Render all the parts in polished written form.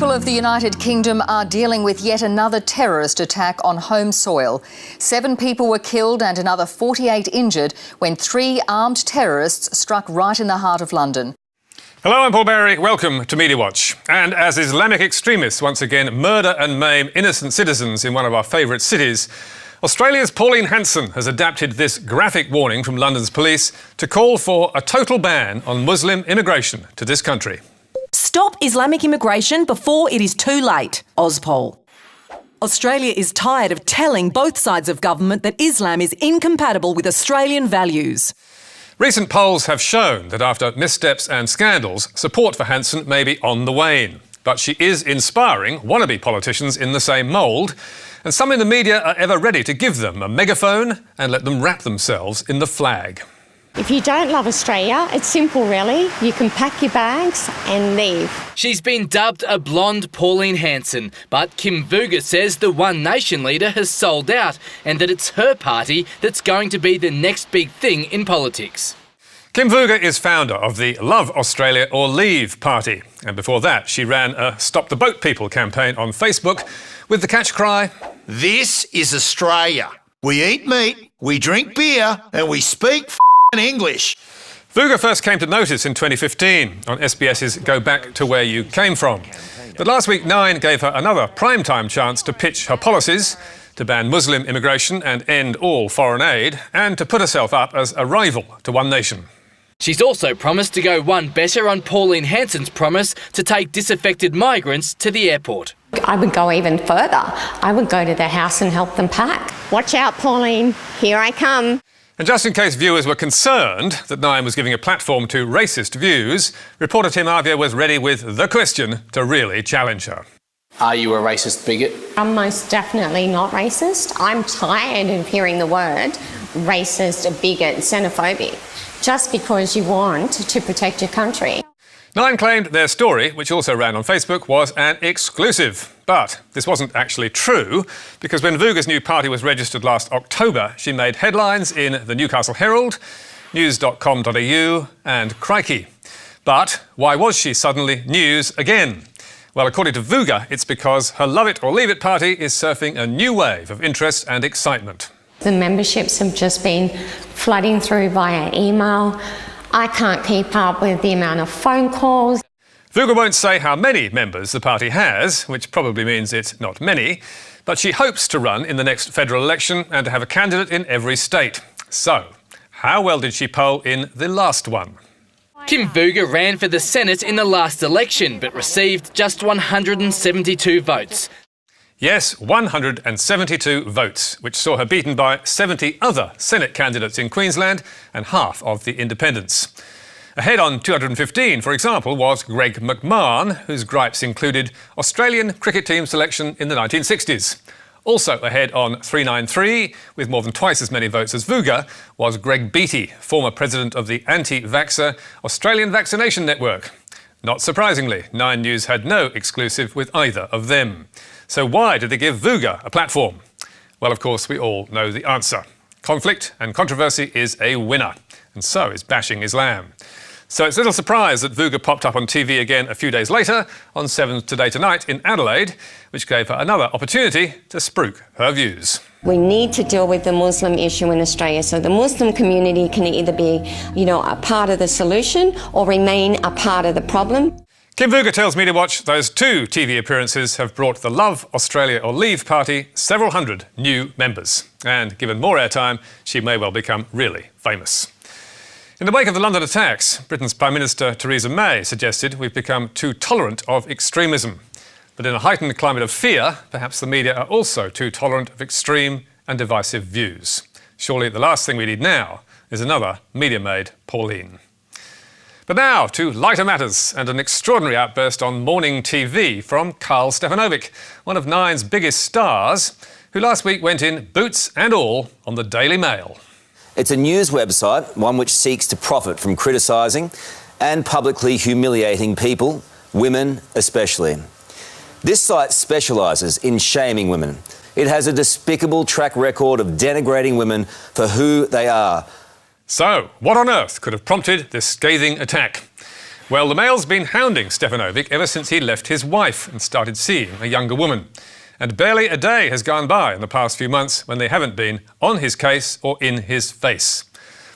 people of the United Kingdom are dealing with yet another terrorist attack on home soil. 7 people were killed and another 48 injured when 3 armed terrorists struck right in the heart of London. Hello, I'm Paul Berry. Welcome to Media Watch. And as Islamic extremists once again murder and maim innocent citizens in one of our favourite cities, Australia's Pauline Hanson has adapted this graphic warning from London's police to call for a total ban on Muslim immigration to this country. Stop Islamic immigration before it is too late, Ozpol. Australia is tired of telling both sides of government that Islam is incompatible with Australian values. Recent polls have shown that after missteps and scandals, support for Hanson may be on the wane. But she is inspiring wannabe politicians in the same mould, and some in the media are ever ready to give them a megaphone and let them wrap themselves in the flag. If you don't love Australia, it's simple really. You can pack your bags and leave. She's been dubbed a blonde Pauline Hanson, but Kim Vuga says the One Nation leader has sold out and that it's her party that's going to be the next big thing in politics. Kim Vuga is founder of the Love Australia or Leave party, and before that she ran a Stop the Boat People campaign on Facebook with the catch cry, "This is Australia. We eat meat, we drink beer and we speak English." Vuga first came to notice in 2015 on SBS's Go Back to Where You Came From. But last week, Nine gave her another primetime chance to pitch her policies, to ban Muslim immigration and end all foreign aid, and to put herself up as a rival to One Nation. She's also promised to go one better on Pauline Hanson's promise to take disaffected migrants to the airport. I would go even further. I would go to their house and help them pack. Watch out, Pauline. Here I come. And just in case viewers were concerned that Nine was giving a platform to racist views, reporter Tim Avia was ready with the question to really challenge her. Are you a racist bigot? I'm most definitely not racist. I'm tired of hearing the word racist, bigot, xenophobic, just because you want to protect your country. Nine claimed their story, which also ran on Facebook, was an exclusive. But this wasn't actually true, because when Vuga's new party was registered last October, she made headlines in the Newcastle Herald, news.com.au and Crikey. But why was she suddenly news again? Well, according to Vuga, it's because her Love It or Leave It party is surfing a new wave of interest and excitement. The memberships have just been flooding through via email. I can't keep up with the amount of phone calls. Vuga won't say how many members the party has, which probably means it's not many, but she hopes to run in the next federal election and to have a candidate in every state. So, how well did she poll in the last one? Kim Vuga ran for the Senate in the last election, but received just 172 votes. Yes, 172 votes, which saw her beaten by 70 other Senate candidates in Queensland and half of the independents. Ahead on 215, for example, was Greg McMahon, whose gripes included Australian cricket team selection in the 1960s. Also ahead on 393, with more than twice as many votes as Vuga, was Greg Beattie, former president of the anti-vaxxer Australian Vaccination Network. Not surprisingly, Nine News had no exclusive with either of them. So why did they give Vuga a platform? Well, of course, we all know the answer. Conflict and controversy is a winner, and so is bashing Islam. So it's little surprise that Vuga popped up on TV again a few days later on 7 Today Tonight in Adelaide, which gave her another opportunity to spruik her views. We need to deal with the Muslim issue in Australia, so the Muslim community can either be, a part of the solution or remain a part of the problem. Kim Vuga tells Media Watch those 2 TV appearances have brought the Love Australia or Leave party several hundred new members. And given more airtime, she may well become really famous. In the wake of the London attacks, Britain's Prime Minister Theresa May suggested we've become too tolerant of extremism. But in a heightened climate of fear, perhaps the media are also too tolerant of extreme and divisive views. Surely the last thing we need now is another media-made Pauline. But now to lighter matters and an extraordinary outburst on morning TV from Carl Stefanovic, one of Nine's biggest stars, who last week went in boots and all on the Daily Mail. It's a news website, one which seeks to profit from criticising and publicly humiliating people, women especially. This site specialises in shaming women. It has a despicable track record of denigrating women for who they are. So, what on earth could have prompted this scathing attack? Well, the Mail's been hounding Stefanovic ever since he left his wife and started seeing a younger woman. And barely a day has gone by in the past few months when they haven't been on his case or in his face.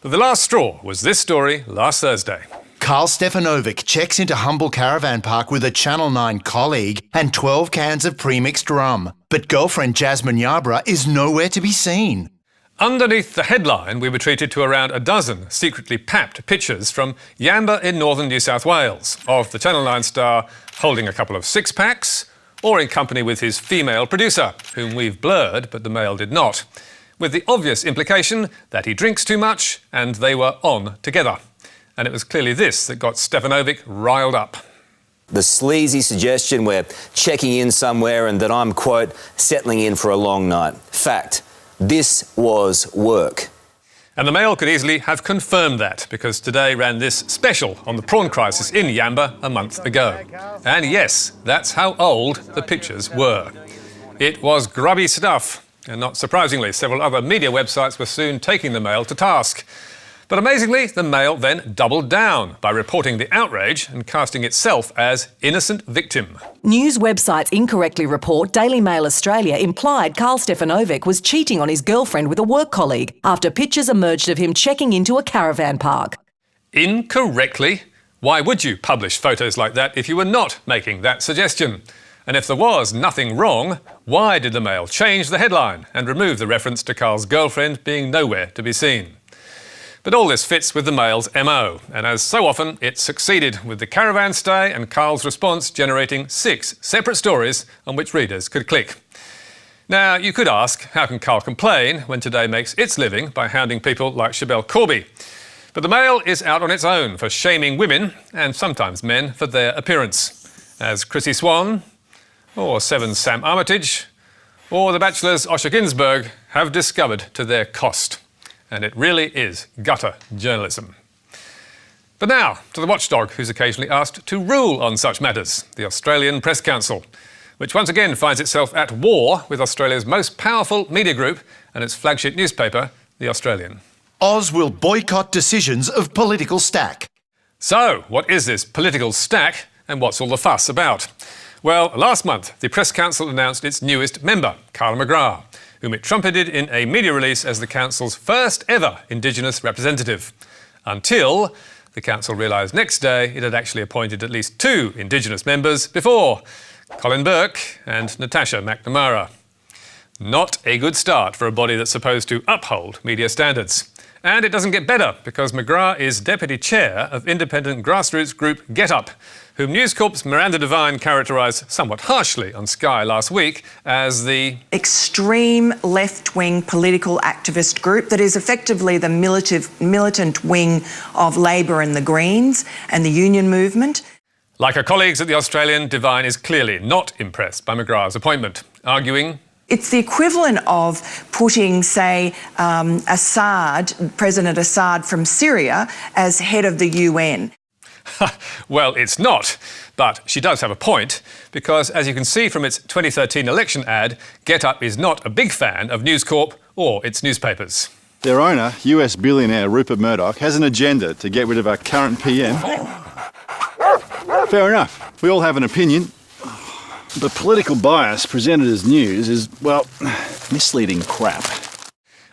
But the last straw was this story last Thursday. Carl Stefanovic checks into Humble Caravan Park with a Channel 9 colleague and 12 cans of pre-mixed rum. But girlfriend Jasmine Yarborough is nowhere to be seen. Underneath the headline, we were treated to around a dozen secretly papped pictures from Yamba in northern New South Wales of the Channel 9 star holding a couple of six-packs or in company with his female producer, whom we've blurred but the Mail did not, with the obvious implication that he drinks too much and they were on together. And it was clearly this that got Stefanovic riled up. The sleazy suggestion we're checking in somewhere and that I'm, quote, settling in for a long night. Fact. This was work. And the Mail could easily have confirmed that, because Today ran this special on the prawn crisis in Yamba a month ago. And yes, that's how old the pictures were. It was grubby stuff, and not surprisingly, several other media websites were soon taking the Mail to task. But amazingly, the Mail then doubled down by reporting the outrage and casting itself as innocent victim. News websites incorrectly report Daily Mail Australia implied Carl Stefanovic was cheating on his girlfriend with a work colleague after pictures emerged of him checking into a caravan park. Incorrectly? Why would you publish photos like that if you were not making that suggestion? And if there was nothing wrong, why did the Mail change the headline and remove the reference to Carl's girlfriend being nowhere to be seen? But all this fits with the Mail's MO, and as so often, it succeeded, with the caravan stay and Carl's response generating 6 separate stories on which readers could click. Now, you could ask, how can Carl complain when Today makes its living by hounding people like Siobel Corby? But the Mail is out on its own for shaming women, and sometimes men, for their appearance. As Chrissy Swan, or Seven's Sam Armitage, or The Bachelor's Osher Günsberg have discovered to their cost. And it really is gutter journalism. But now, to the watchdog who's occasionally asked to rule on such matters, the Australian Press Council, which once again finds itself at war with Australia's most powerful media group and its flagship newspaper, The Australian. Oz will boycott decisions of political stack. So, what is this political stack and what's all the fuss about? Well, last month, the Press Council announced its newest member, Carla McGrath, whom it trumpeted in a media release as the Council's first ever Indigenous representative. Until the Council realised next day it had actually appointed at least 2 Indigenous members before, Colin Burke and Natasha McNamara. Not a good start for a body that's supposed to uphold media standards. And it doesn't get better, because McGrath is Deputy Chair of independent grassroots group Get Up, whom News Corp's Miranda Devine characterised somewhat harshly on Sky last week as the extreme left-wing political activist group that is effectively the militant wing of Labor and the Greens and the union movement. Like her colleagues at The Australian, Devine is clearly not impressed by McGrath's appointment, arguing it's the equivalent of putting, say, President Assad from Syria as head of the UN. Well, it's not, but she does have a point, because as you can see from its 2013 election ad, Get Up is not a big fan of News Corp or its newspapers. Their owner, US billionaire Rupert Murdoch, has an agenda to get rid of our current PM. Fair enough. We all have an opinion. The political bias presented as news is, well, misleading crap.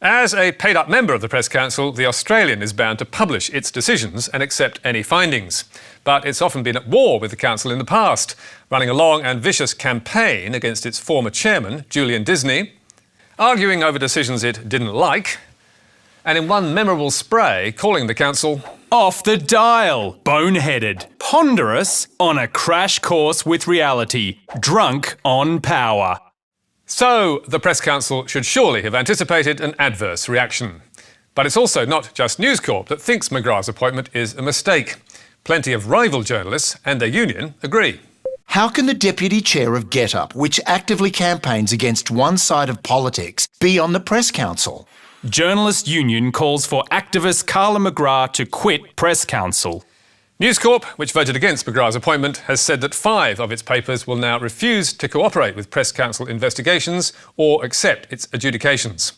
As a paid-up member of the Press Council, The Australian is bound to publish its decisions and accept any findings. But it's often been at war with the Council in the past, running a long and vicious campaign against its former chairman, Julian Disney, arguing over decisions it didn't like, and in one memorable spray, calling the Council off the dial, boneheaded, ponderous, on a crash course with reality, drunk on power. So, the Press Council should surely have anticipated an adverse reaction. But it's also not just News Corp that thinks McGrath's appointment is a mistake. Plenty of rival journalists and their union agree. How can the Deputy Chair of Get Up, which actively campaigns against one side of politics, be on the Press Council? Journalist Union calls for activist Carla McGrath to quit Press Council. News Corp, which voted against McGrath's appointment, has said that 5 of its papers will now refuse to cooperate with Press Council investigations or accept its adjudications.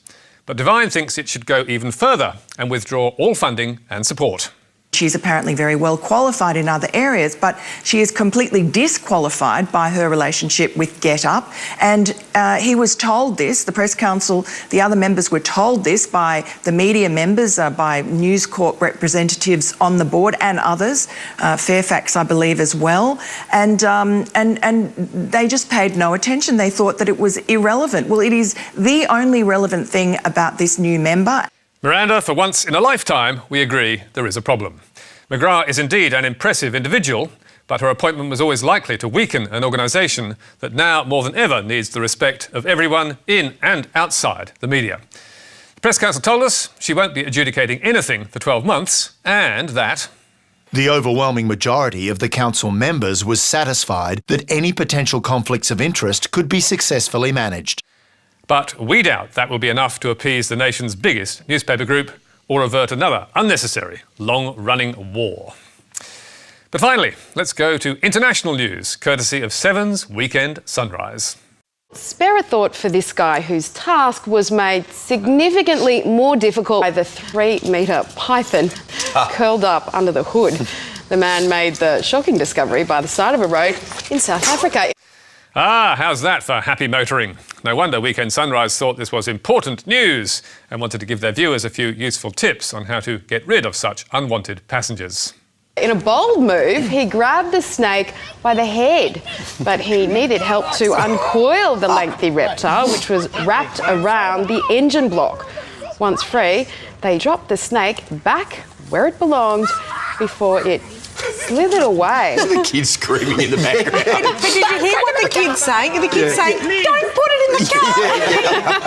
But Devine thinks it should go even further and withdraw all funding and support. She's apparently very well qualified in other areas, but she is completely disqualified by her relationship with Get Up. And he was told this, the Press Council, the other members were told this by the media members, by News Corp representatives on the board and others, Fairfax, I believe, as well. And they just paid no attention. They thought that it was irrelevant. Well, it is the only relevant thing about this new member. Miranda, for once in a lifetime, we agree there is a problem. McGrath is indeed an impressive individual, but her appointment was always likely to weaken an organisation that now more than ever needs the respect of everyone in and outside the media. The Press Council told us she won't be adjudicating anything for 12 months and that the overwhelming majority of the council members was satisfied that any potential conflicts of interest could be successfully managed. But we doubt that will be enough to appease the nation's biggest newspaper group or avert another unnecessary, long-running war. But finally, let's go to international news, courtesy of Seven's Weekend Sunrise. Spare a thought for this guy whose task was made significantly more difficult by the 3-metre python curled up under the hood. The man made the shocking discovery by the side of a road in South Africa. Ah, how's that for happy motoring? No wonder Weekend Sunrise thought this was important news and wanted to give their viewers a few useful tips on how to get rid of such unwanted passengers. In a bold move, he grabbed the snake by the head, but he needed help to uncoil the lengthy reptile, which was wrapped around the engine block. Once free, they dropped the snake back where it belonged before it slithered away. The kids screaming in the background. But did you hear what the kid's saying? The kid's saying, don't put it in the car!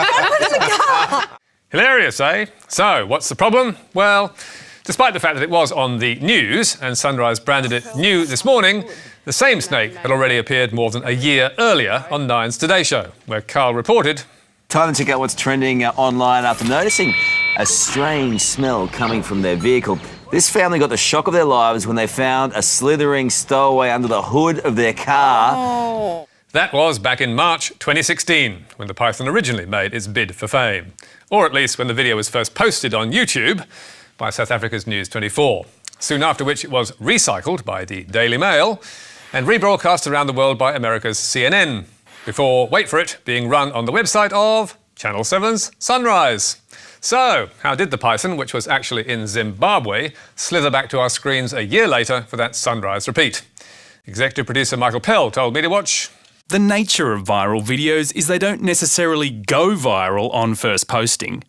Don't put it in the car! Hilarious, eh? So, what's the problem? Well, despite the fact that it was on the news and Sunrise branded it new this morning, the same snake had already appeared more than a year earlier on Nine's Today Show, where Carl reported... Time to check out what's trending online after noticing a strange smell coming from their vehicle. This family got the shock of their lives when they found a slithering stowaway under the hood of their car. Oh. That was back in March 2016, when the python originally made its bid for fame. Or at least when the video was first posted on YouTube by South Africa's News 24. Soon after which it was recycled by the Daily Mail and rebroadcast around the world by America's CNN, before, wait for it, being run on the website of Channel 7's Sunrise. So, how did the python, which was actually in Zimbabwe, slither back to our screens a year later for that Sunrise repeat? Executive producer Michael Pell told Media Watch, The nature of viral videos is they don't necessarily go viral on first posting.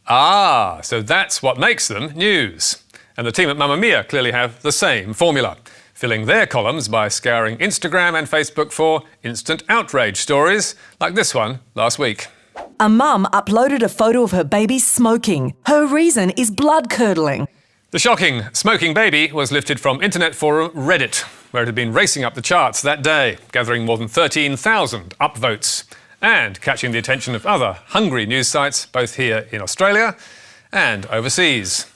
Ah, so that's what makes them news. And the team at Mamamia clearly have the same formula, filling their columns by scouring Instagram and Facebook for instant outrage stories, like this one last week. A mum uploaded a photo of her baby smoking. Her reason is blood-curdling. The shocking smoking baby was lifted from internet forum Reddit, where it had been racing up the charts that day, gathering more than 13,000 upvotes and catching the attention of other hungry news sites, both here in Australia and overseas.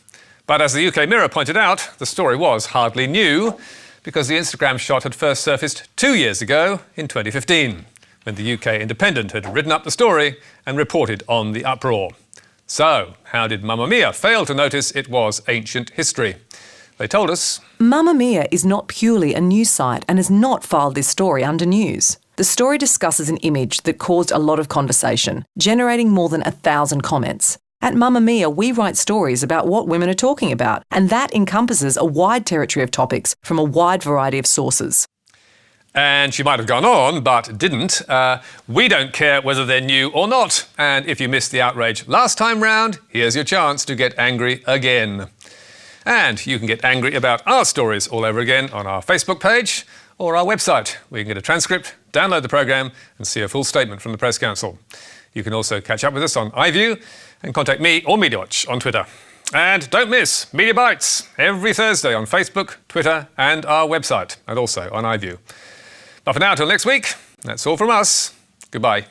But as the UK Mirror pointed out, the story was hardly new, because the Instagram shot had first surfaced 2 years ago in 2015, when the UK Independent had written up the story and reported on the uproar. So, how did Mamamia fail to notice it was ancient history? They told us... Mamamia is not purely a news site and has not filed this story under news. The story discusses an image that caused a lot of conversation, generating more than 1,000 comments. At Mamamia, we write stories about what women are talking about, and that encompasses a wide territory of topics from a wide variety of sources. And she might have gone on, but didn't. We don't care whether they're new or not. And if you missed the outrage last time round, here's your chance to get angry again. And you can get angry about our stories all over again on our Facebook page or our website, where you can get a transcript, download the programme and see a full statement from the Press Council. You can also catch up with us on iView and contact me or Media Watch on Twitter. And don't miss Media Bites every Thursday on Facebook, Twitter and our website, and also on iView. But for now, till next week, that's all from us. Goodbye.